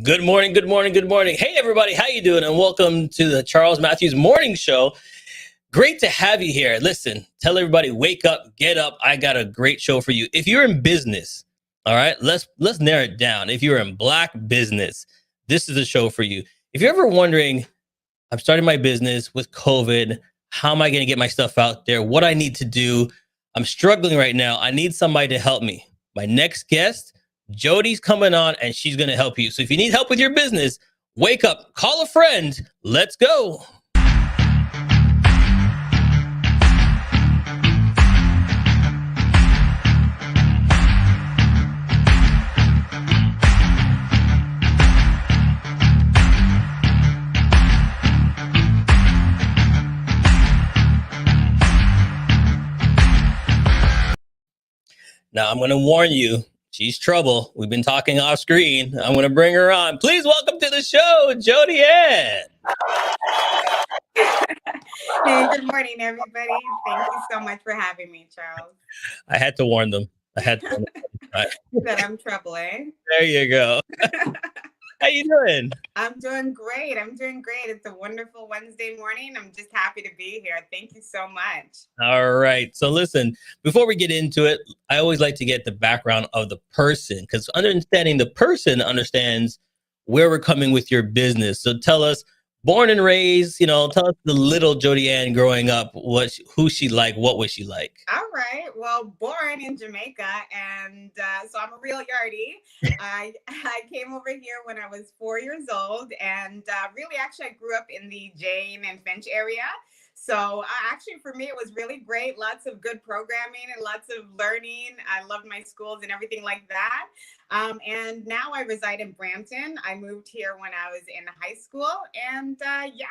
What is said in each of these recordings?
Good morning, good morning, good morning. Hey everybody, how you doing? And welcome to the Charles Matthews Morning Show. Great to have you here. Listen, tell everybody, wake up, get up. I got a great show for you. If you're in business, all right, let's narrow it down. If you're in black business, this is a show for you. If you're ever wondering, I'm starting my business with COVID, how am I going to get my stuff out there? What I need to do? I'm struggling right now. I need somebody to help me. My next guest, Jodi's coming on and she's going to help you. So if you need help with your business, wake up, call a friend. Let's go. Now, I'm going to warn you, she's trouble. We've been talking off screen. I'm going to bring her on. Please welcome to the show, Jodi-Ann. Hey, good morning, everybody. Thank you so much for having me, Charles. I had to warn them. That I'm trouble, eh? There you go. How you doing? I'm doing great. It's a wonderful Wednesday morning. I'm just happy to be here. Thank you so much. All right. So listen, before we get into it, I always like to get the background of the person because understanding the person understands where we're coming with your business. So tell us, born and raised, tell us the little Jodi-Ann growing up, who she like, what was she like? All right. Well, born in Jamaica, and so I'm a real yardie. I came over here when I was 4 years old, and really, actually, I grew up in the Jane and Finch area. So actually, for me, it was really great. Lots of good programming and lots of learning. I loved my schools and everything like that. And now I reside in Brampton. I moved here when I was in high school. And yeah,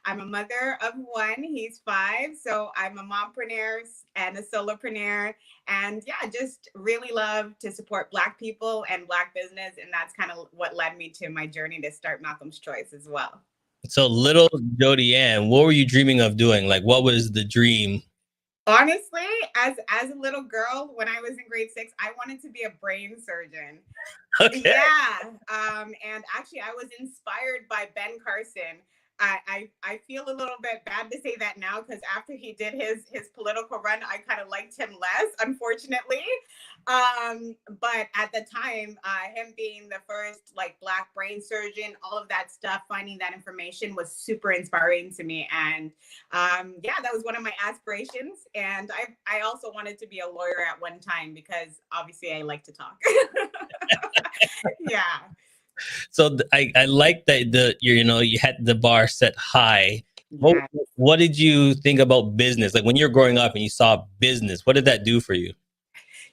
I'm a mother of one. He's 5. So I'm a mompreneur and a solopreneur. And yeah, just really love to support Black people and Black business. And that's kind of what led me to my journey to start Malcolm's Choice as well. So little Jodi-Ann, what were you dreaming of doing? Like, what was the dream? Honestly, as a little girl, when I was in grade 6, I wanted to be a brain surgeon. Okay. Yeah. And actually, I was inspired by Ben Carson. I feel a little bit bad to say that now because after he did his political run, I kind of liked him less, unfortunately. But at the time, him being the first Black brain surgeon, all of that stuff, finding that information was super inspiring to me. And yeah, that was one of my aspirations. And I also wanted to be a lawyer at one time because obviously I like to talk. Yeah. So I like that you had the bar set high. Yeah. What did you think about business? Like when you're growing up and you saw business, what did that do for you?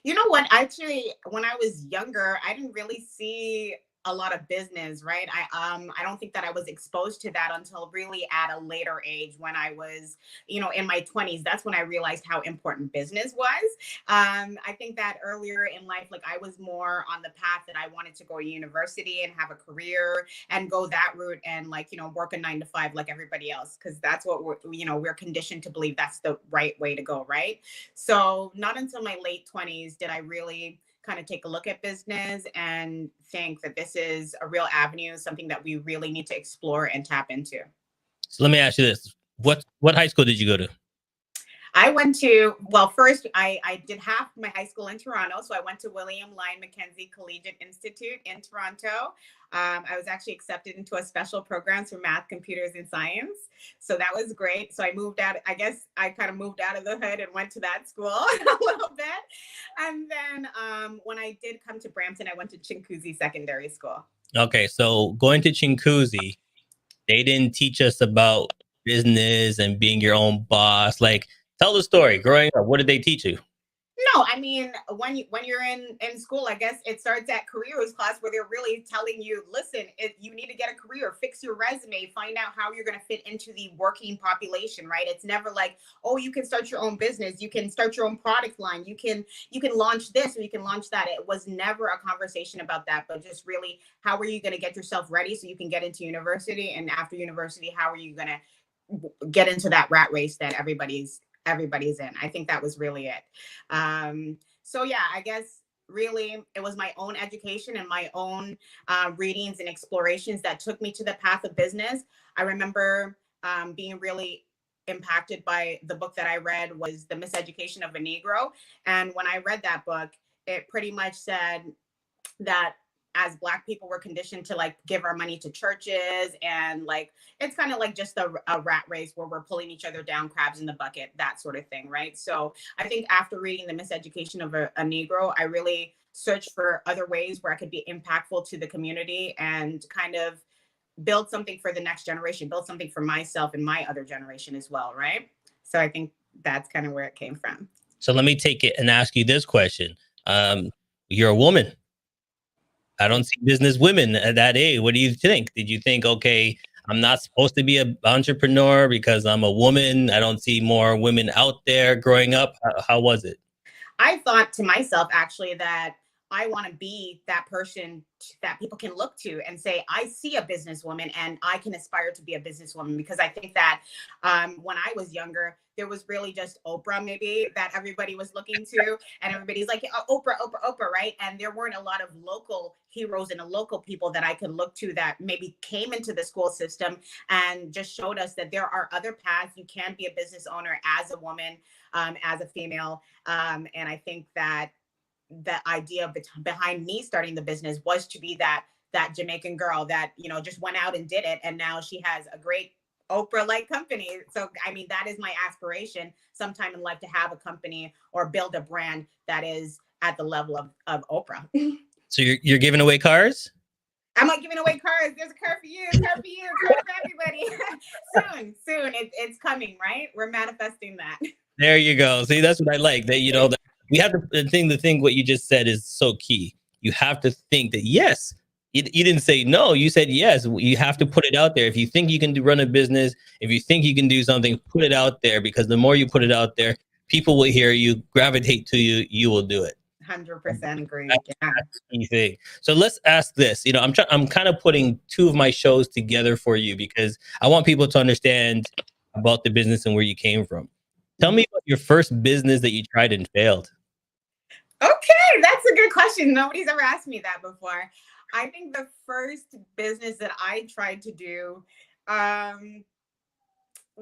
You know what? Actually, when I was younger, I didn't really see a lot of business, right? I don't think that I was exposed to that until really at a later age when I was, in my 20s. That's when I realized how important business was. I think that earlier in life, I was more on the path that I wanted to go to university and have a career and go that route and work a 9 to 5 like everybody else, because that's what we're conditioned to believe that's the right way to go, right? So not until my late 20s did I really kind of take a look at business and think that this is a real avenue, something that we really need to explore and tap into. So let me ask you this. What high school did you go to? I went to, well, first I did half my high school in Toronto. So I went to William Lyon Mackenzie Collegiate Institute in Toronto. I was actually accepted into a special program for math, computers, and science. So that was great. So I moved out, I guess I kind of moved out of the hood and went to that school a little bit. And then when I did come to Brampton, I went to Chinguacousy Secondary School. Okay, so going to Chinguacousy, they didn't teach us about business and being your own boss. Like, tell the story. Growing up, what did they teach you? No, I mean, when you're in school, I guess it starts at careers class where they're really telling you, listen, if you need to get a career, fix your resume, find out how you're going to fit into the working population, right? It's never like, oh, you can start your own business, you can start your own product line, you can launch this or you can launch that. It was never a conversation about that, but just really, how are you going to get yourself ready so you can get into university? And after university, how are you going to get into that rat race that everybody's in? I think that was really it. So yeah, I guess really, it was my own education and my own readings and explorations that took me to the path of business. I remember being really impacted by the book that I read was The Miseducation of a Negro. And when I read that book, it pretty much said that as Black people were conditioned to like give our money to churches, and like it's kind of like just a rat race where we're pulling each other down, crabs in the bucket, that sort of thing, right? So I think after reading The Miseducation of a Negro, I really searched for other ways where I could be impactful to the community and kind of build something for the next generation, build something for myself and my other generation as well, right? So I think that's kind of where it came from. So let me take it and ask you this question. You're a woman. I don't see business women at that age. What do you think? Did you think, okay, I'm not supposed to be an entrepreneur because I'm a woman? I don't see more women out there growing up. How was it? I thought to myself actually that I want to be that person that people can look to and say, I see a businesswoman and I can aspire to be a businesswoman. Because I think that when I was younger, there was really just Oprah maybe that everybody was looking to. And everybody's like, oh, Oprah, Oprah, Oprah, right? And there weren't a lot of local heroes and local people that I could look to that maybe came into the school system and just showed us that there are other paths. You can be a business owner as a woman, as a female. And I think that the idea behind me starting the business was to be that Jamaican girl that, you know, just went out and did it. And now she has a great Oprah-like company. So, I mean, that is my aspiration sometime in life, to have a company or build a brand that is at the level of Oprah. So you're giving away cars? I'm not giving away cars. There's a car for you, a car for you, a car for everybody. soon. It's coming, right? We're manifesting that. There you go. See, that's what I like. That, you know, that we have to think what you just said is so key. You have to think that, yes, you didn't say no, you said yes. You have to put it out there. If you think you can run a business, if you think you can do something, put it out there, because the more you put it out there, people will hear you, gravitate to you, you will do it. 100% agree. That's the key thing. So let's ask this. You know, I'm kind of putting two of my shows together for you because I want people to understand about the business and where you came from. Tell me about your first business that you tried and failed. Okay, that's a good question. Nobody's ever asked me that before. I think the first business that I tried to do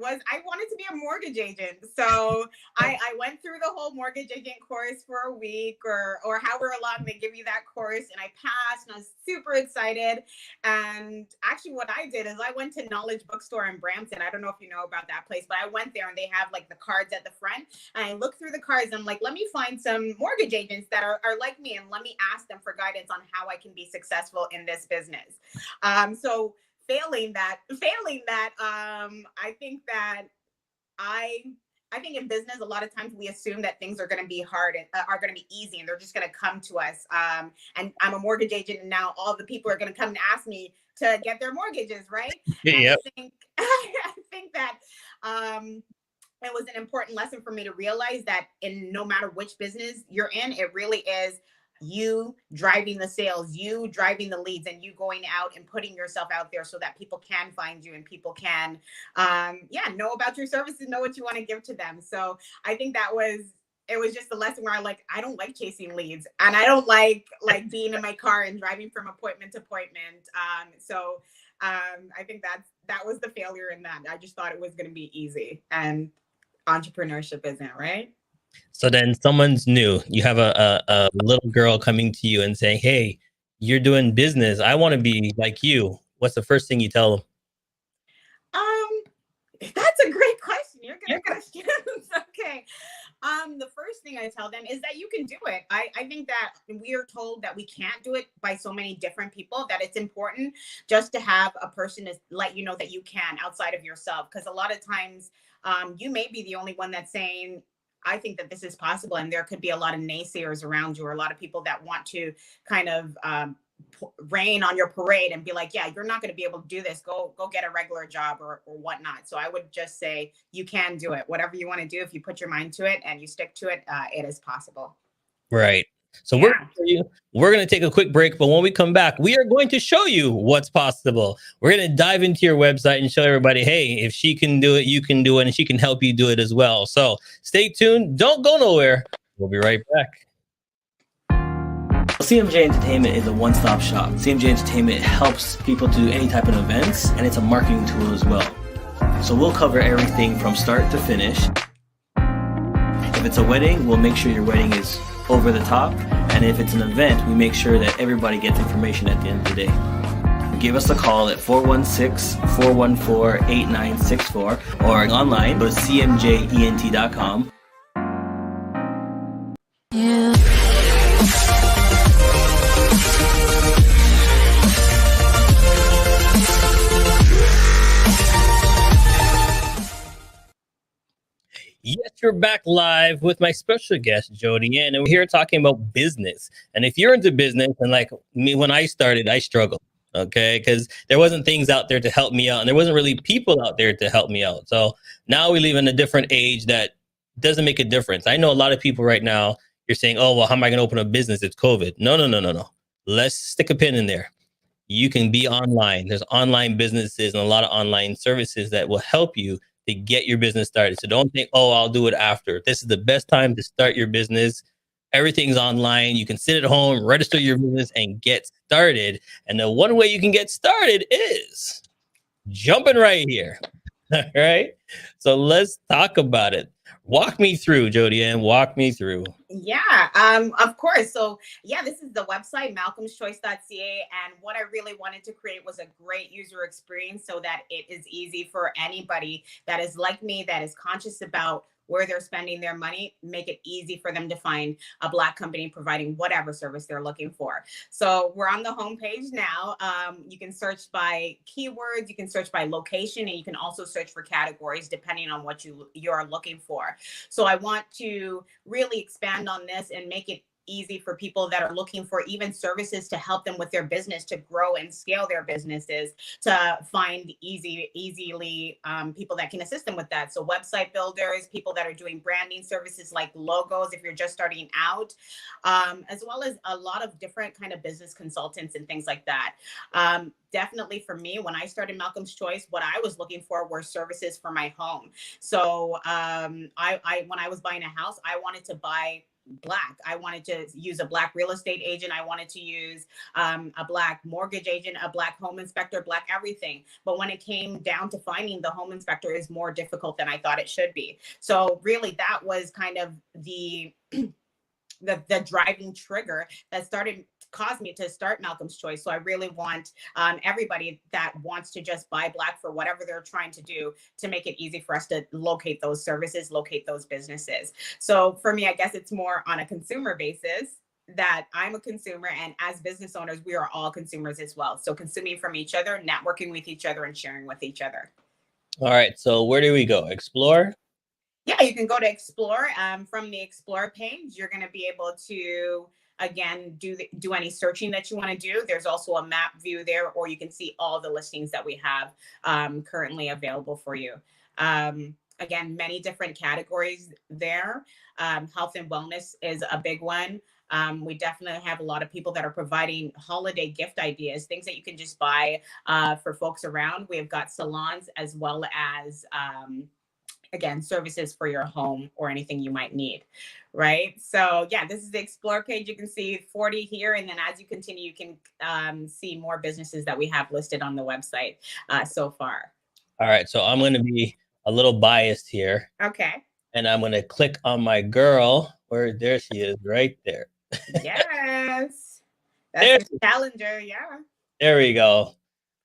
was I wanted to be a mortgage agent. So I went through the whole mortgage agent course for a week or however long they give you that course. And I passed and I was super excited. And actually what I did is I went to Knowledge Bookstore in Brampton. I don't know if you know about that place, but I went there and they have like the cards at the front. And I looked through the cards and I'm like, let me find some mortgage agents that are like me and let me ask them for guidance on how I can be successful in this business. So failing that, I think that I think in business, a lot of times we assume that things are going to be hard and are going to be easy and they're just going to come to us. And I'm a mortgage agent and now all the people are going to come and ask me to get their mortgages, right? Yep. I think that it was an important lesson for me to realize that in no matter which business you're in, it really is you driving the sales, you driving the leads, and you going out and putting yourself out there so that people can find you and people can, know about your services, know what you want to give to them. So I think it was just a lesson where I don't like chasing leads and I don't like being in my car and driving from appointment to appointment. I think that was the failure in that. I just thought it was going to be easy, and entrepreneurship isn't, right? So then someone's new. You have a little girl coming to you and saying, hey, you're doing business. I want to be like you. What's the first thing you tell them? That's a great question. You're good at questions. Okay. The first thing I tell them is that you can do it. I think that we are told that we can't do it by so many different people, that it's important just to have a person to let you know that you can outside of yourself. Because a lot of times you may be the only one that's saying, I think that this is possible. And there could be a lot of naysayers around you, or a lot of people that want to kind of rain on your parade and be like, yeah, you're not going to be able to do this. Go get a regular job or whatnot. So I would just say you can do it. Whatever you want to do, if you put your mind to it and you stick to it, it is possible. Right. So we're going to take a quick break, but when we come back, we are going to show you what's possible. We're going to dive into your website and show everybody, hey, if she can do it, you can do it, and she can help you do it as well. So stay tuned. Don't go nowhere. We'll be right back. CMJ Entertainment is a one-stop shop. CMJ Entertainment helps people do any type of events, and it's a marketing tool as well. So we'll cover everything from start to finish. If it's a wedding, we'll make sure your wedding is over the top. And if it's an event, we make sure that everybody gets information at the end of the day. Give us a call at 416-414-8964 or online, go to cmjent.com. Yeah. Yes, you're back live with my special guest, Jodi-Ann, and we're here talking about business. And if you're into business, and like me, when I started, I struggled, okay? Because there wasn't things out there to help me out, and there wasn't really people out there to help me out. So now we live in a different age that doesn't make a difference. I know a lot of people right now, you're saying, oh, well, how am I going to open a business? It's COVID. No. Let's stick a pin in there. You can be online. There's online businesses and a lot of online services that will help you to get your business started. So don't think, oh, I'll do it after. This is the best time to start your business. Everything's online. You can sit at home, register your business, and get started. And the one way you can get started is jumping right here. All right. So let's talk about it. Walk me through, Jodi-Ann. Walk me through. Yeah, of course. So yeah, this is the website, malcolmschoice.ca. And what I really wanted to create was a great user experience so that it is easy for anybody that is like me, that is conscious about where they're spending their money, make it easy for them to find a Black company providing whatever service they're looking for. So we're on the homepage now. You can search by keywords, you can search by location, and you can also search for categories depending on what you're looking for. So I want to really expand on this and make it easy for people that are looking for even services to help them with their business, to grow and scale their businesses, to find easily people that can assist them with that. So website builders, people that are doing branding services like logos, if you're just starting out, as well as a lot of different kind of business consultants and things like that. Definitely for me, when I started Malcolm's Choice, what I was looking for were services for my home. So when I was buying a house, I wanted to buy Black. I wanted to use a Black real estate agent. I wanted to use a Black mortgage agent, a Black home inspector, Black everything. But when it came down to finding the home inspector is more difficult than I thought it should be. So really that was kind of the driving trigger that caused me to start Malcolm's Choice. So I really want everybody that wants to just buy Black for whatever they're trying to do to make it easy for us to locate those services, locate those businesses. So for me, I guess it's more on a consumer basis that I'm a consumer, and as business owners, we are all consumers as well. So consuming from each other, networking with each other, and sharing with each other. All right. So where do we go? Explore? Yeah, you can go to Explore. From the Explore page, you're going to be able to, again, do any searching that you want to do. There's also a map view there, or you can see all the listings that we have currently available for you. Again, many different categories there. Health and wellness is a big one. We definitely have a lot of people that are providing holiday gift ideas, things that you can just buy for folks around. We have got salons as well as again, services for your home or anything you might need, right? So yeah, this is the Explore page. You can see 40 here. And then as you continue, you can see more businesses that we have listed on the website so far. All right. So I'm going to be a little biased here. Okay. And I'm going to click on my girl. There she is, right there. Yes. That's a challenger. Yeah. There we go.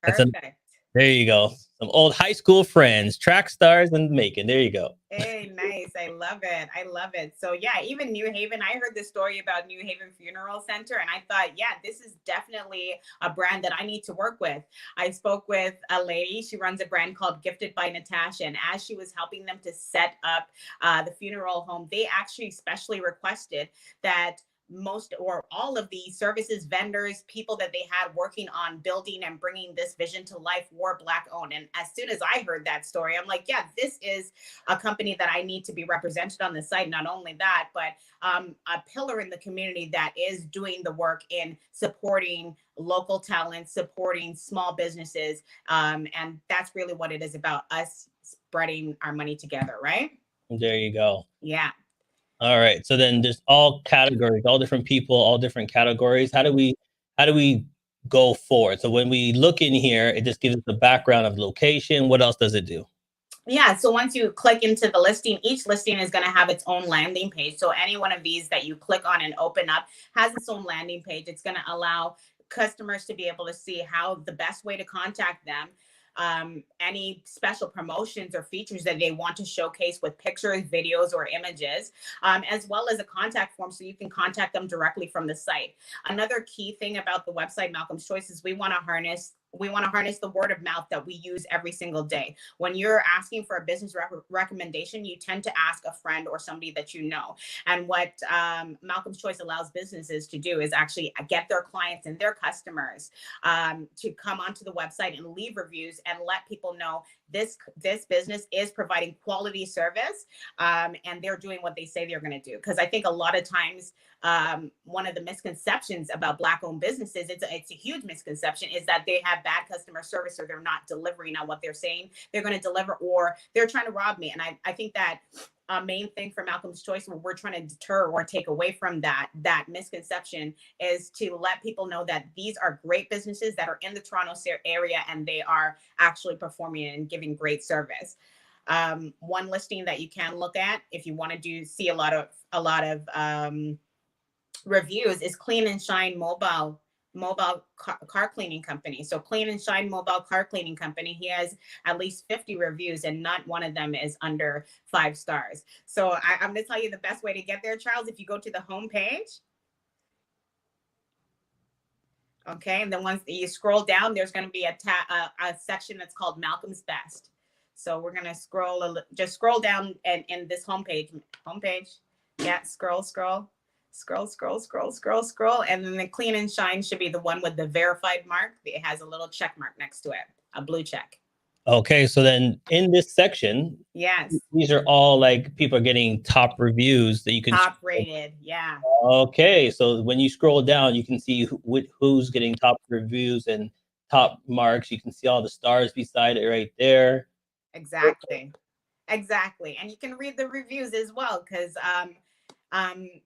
Perfect. There you go. Some old high school friends, track stars and Macon. There you go. Hey, nice. I love it. I love it. So yeah, even New Haven, I heard the story about New Haven Funeral Center and I thought, yeah, this is definitely a brand that I need to work with. I spoke with a lady, she runs a brand called Gifted by Natasha. And as she was helping them to set up the funeral home, they actually specially requested that most or all of the services, vendors, people that they had working on building and bringing this vision to life were Black owned. And as soon as I heard that story, I'm like, yeah, this is a company that I need to be represented on the site. Not only that, but a pillar in the community that is doing the work in supporting local talent, supporting small businesses. And that's really what it is about, us spreading our money together, right? There you go. Yeah. All right. So then there's all categories, all different people, all different categories. How do we go forward? So when we look in here, it just gives us the background of location. What else does it do? Yeah, so once you click into the listing, each listing is going to have its own landing page. So any one of these that you click on and open up has its own landing page. It's going to allow customers to be able to see how the best way to contact them, any special promotions or features that they want to showcase with pictures, videos, or images, as well as a contact form so you can contact them directly from the site. Another key thing about the website Malcolm's Choice is we want to harness the word of mouth that we use every single day. When you're asking for a business recommendation, you tend to ask a friend or somebody that you know. And what Malcolm's Choice allows businesses to do is actually get their clients and their customers to come onto the website and leave reviews and let people know this business is providing quality service, and they're doing what they say they're going to do. Because I think a lot of times one of the misconceptions about Black-owned businesses, it's a huge misconception, is that they have bad customer service or they're not delivering on what they're saying they're going to deliver, or they're trying to rob me. And I think that a main thing for Malcolm's Choice, what we're trying to deter or take away from that misconception, is to let people know that these are great businesses that are in the Toronto area and they are actually performing and giving great service. One listing that you can look at if you want to see a lot of reviews is Clean and Shine mobile car cleaning company. So Clean and Shine mobile car cleaning company, he has at least 50 reviews and not one of them is under 5 stars. So I'm going to tell you the best way to get there, Charles. If you go to the home page, okay, and then once you scroll down, there's going to be a section that's called Malcolm's Best. So we're going to just scroll down and in this homepage. Yeah, scroll, and then the Clean and Shine should be the one with the verified mark. It has a little check mark next to it, a blue check. Okay, so then in this section, yes, these are all like people are getting top reviews that you can top rated. Yeah. Okay, so when you scroll down, you can see who's getting top reviews and top marks. You can see all the stars beside it right there. Exactly. And you can read the reviews as well, because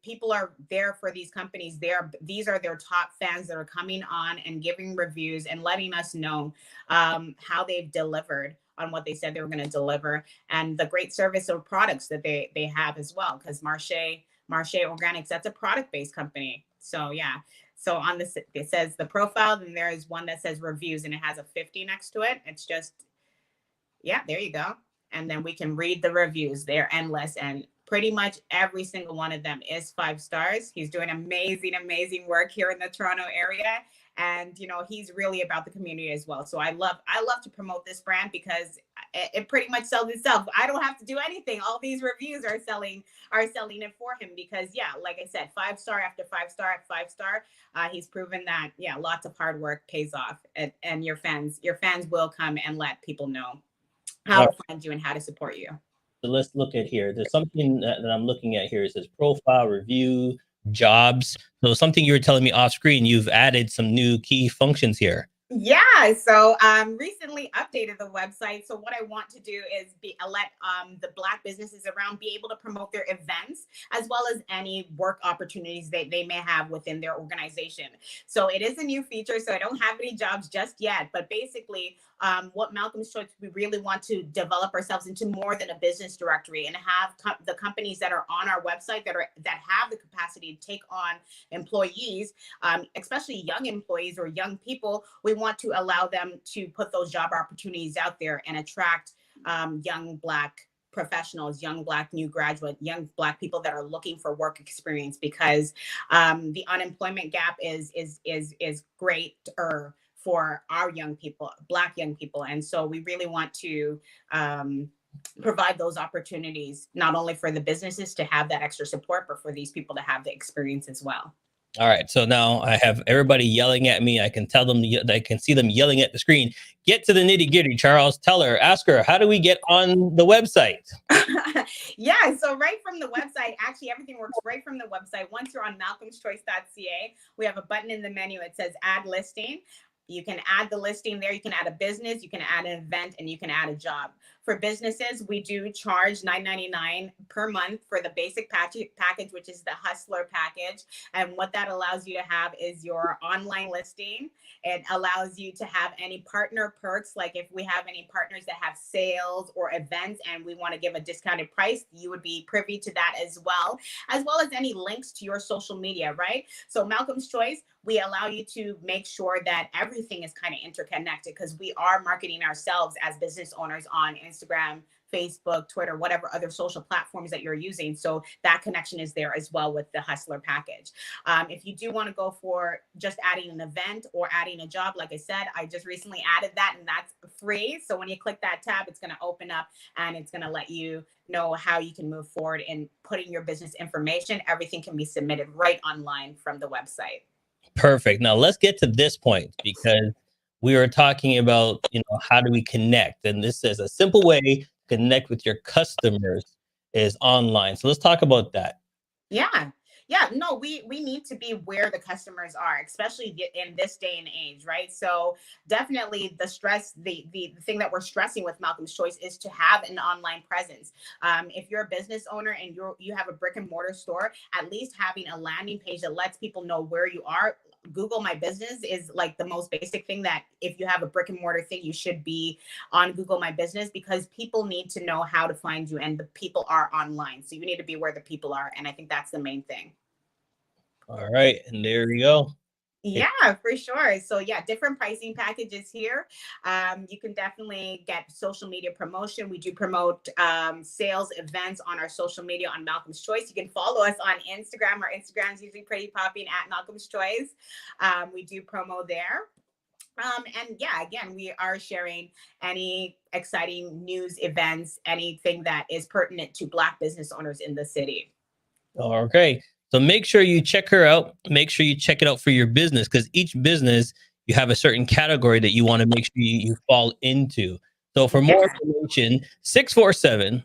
people are there for these companies. These are their top fans that are coming on and giving reviews and letting us know how they've delivered on what they said they were going to deliver, and the great service or products that they have as well. Because Marché Organics, that's a product-based company. So yeah. So on this, it says the profile, then there is one that says reviews, and it has a 50 next to it. It's just, yeah, there you go. And then we can read the reviews. They're endless, and pretty much every single one of them is 5 stars. He's doing amazing work here in the Toronto area. And, he's really about the community as well. So I love to promote this brand because it pretty much sells itself. I don't have to do anything. All these reviews are selling it for him because, yeah, like I said, 5 star after 5 star after 5 star. He's proven that, yeah, lots of hard work pays off, and your fans will come and let people know how to find you and how to support you. So let's look at here. There's something that I'm looking at here. It says profile, review, jobs. So something you were telling me off screen, you've added some new key functions here. Yeah, so recently updated the website. So what I want to do is let the Black businesses around be able to promote their events as well as any work opportunities they may have within their organization. So it is a new feature. So I don't have any jobs just yet, but basically what Malcolm's Choice, we really want to develop ourselves into more than a business directory and have the companies that are on our website that have the capacity to take on employees, especially young employees or young people. We want to allow them to put those job opportunities out there and attract young Black professionals, young Black new graduate, young Black people that are looking for work experience, because the unemployment gap is great for our young people, Black young people. And so we really want to provide those opportunities, not only for the businesses to have that extra support, but for these people to have the experience as well. All right, so now I have everybody yelling at me. I can tell them, I can see them yelling at the screen. Get to the nitty gritty, Charles. Ask her, how do we get on the website? Yeah, so right from the website, actually everything works right from the website. Once you're on malcolmschoice.ca, we have a button in the menu. It says add listing. You can add the listing there. You can add a business, you can add an event, and you can add a job. For businesses, we do charge $9.99 per month for the basic package, which is the Hustler package. And what that allows you to have is your online listing. It allows you to have any partner perks. Like if we have any partners that have sales or events and we want to give a discounted price, you would be privy to that as well as any links to your social media, right? So Malcolm's Choice, we allow you to make sure that everything is kind of interconnected because we are marketing ourselves as business owners on Instagram, Facebook, Twitter, whatever other social platforms that you're using. So that connection is there as well with the Hustler package. If you do want to go for just adding an event or adding a job, like I said, I just recently added that and that's free. So when you click that tab, it's going to open up and it's going to let you know how you can move forward in putting your business information. Everything can be submitted right online from the website. Perfect. Now let's get to this point because we were talking about, how do we connect? And this is a simple way to connect with your customers is online. So let's talk about that. Yeah. Yeah, no, we need to be where the customers are, especially in this day and age, right? So definitely the stress, the thing that we're stressing with Malcolm's Choice is to have an online presence. If you're a business owner and you have a brick and mortar store, at least having a landing page that lets people know where you are. Google My Business is like the most basic thing that if you have a brick and mortar thing, you should be on Google My Business because people need to know how to find you and the people are online. So you need to be where the people are. And I think that's the main thing. All right. And there you go. Yeah, for sure. So yeah, different pricing packages here. You can definitely get social media promotion. We do promote sales events on our social media on Malcolm's Choice. You can follow us on Instagram. Our Instagram is usually pretty popping at Malcolm's Choice. We do promo there. And yeah, again, we are sharing any exciting news events, anything that is pertinent to Black business owners in the city. Okay. So make sure you check her out. Make sure you check it out for your business because each business, you have a certain category that you want to make sure you fall into. So for more information, 647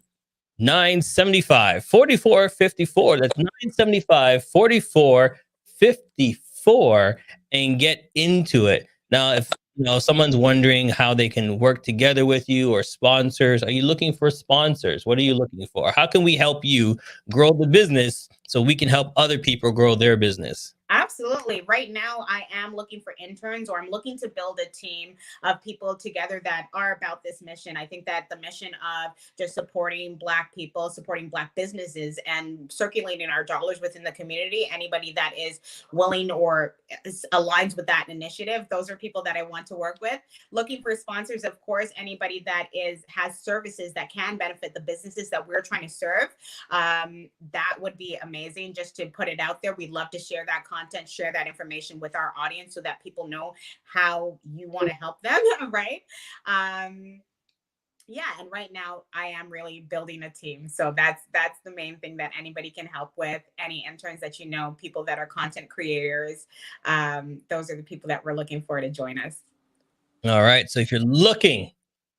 975 4454. That's 975 4454 and get into it. Now, if someone's wondering how they can work together with you or sponsors, are you looking for sponsors? What are you looking for? How can we help you grow the business so we can help other people grow their business? Absolutely. Right now, I am looking for interns or I'm looking to build a team of people together that are about this mission. I think that the mission of just supporting Black people, supporting Black businesses and circulating our dollars within the community, anybody that is willing or aligns with that initiative, those are people that I want to work with. Looking for sponsors, of course, anybody that has services that can benefit the businesses that we're trying to serve. That would be amazing just to put it out there. We'd love to share that content, share that information with our audience so that people know how you want to help them, right? Yeah, and right now I am really building a team. So that's the main thing that anybody can help with. Any interns that people that are content creators, those are the people that we're looking for to join us. All right. So if you're looking,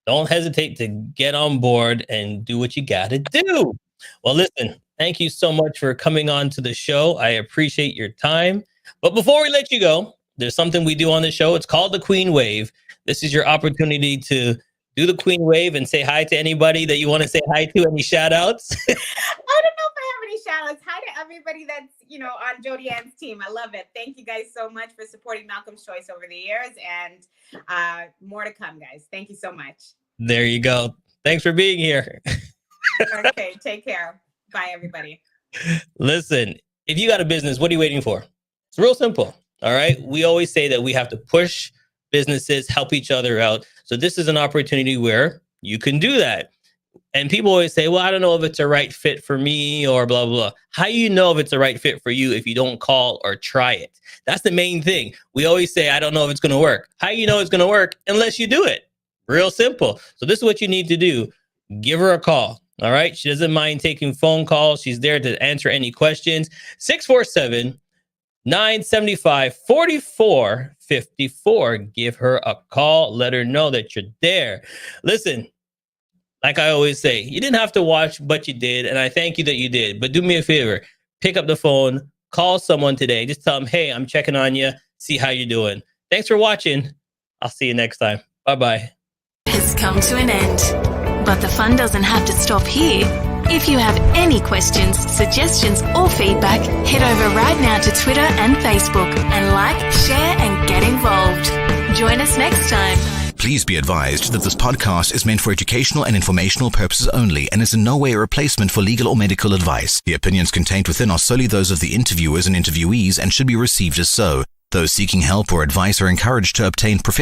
don't hesitate to get on board and do what you got to do. Well, listen, thank you so much for coming on to the show. I appreciate your time. But before we let you go, there's something we do on the show. It's called the Queen Wave. This is your opportunity to do the Queen Wave and say hi to anybody that you want to say hi to. Any shout outs? I don't know if I have any shout outs. Hi to everybody that's, on Jodi-Ann's team. I love it. Thank you guys so much for supporting Malcolm's Choice over the years and more to come, guys. Thank you so much. There you go. Thanks for being here. Okay, take care. Bye, everybody. Listen, if you got a business, what are you waiting for? It's real simple. All right. We always say that we have to push businesses, help each other out. So this is an opportunity where you can do that. And people always say, well, I don't know if it's a right fit for me or blah, blah, blah. How do you know if it's a right fit for you if you don't call or try it? That's the main thing. We always say, I don't know if it's going to work. How do you know it's going to work unless you do it? Real simple. So this is what you need to do. Give her a call. All right. She doesn't mind taking phone calls. She's there to answer any questions. 647 975 4454. Give her a call. Let her know that you're there. Listen, like I always say, you didn't have to watch, but you did. And I thank you that you did. But do me a favor. Pick up the phone. Call someone today. Just tell them, hey, I'm checking on you. See how you're doing. Thanks for watching. I'll see you next time. Bye-bye. Has come to an end. But the fun doesn't have to stop here. If you have any questions, suggestions, or feedback, head over right now to Twitter and Facebook and like, share, and get involved. Join us next time. Please be advised that this podcast is meant for educational and informational purposes only and is in no way a replacement for legal or medical advice. The opinions contained within are solely those of the interviewers and interviewees and should be received as so. Those seeking help or advice are encouraged to obtain professional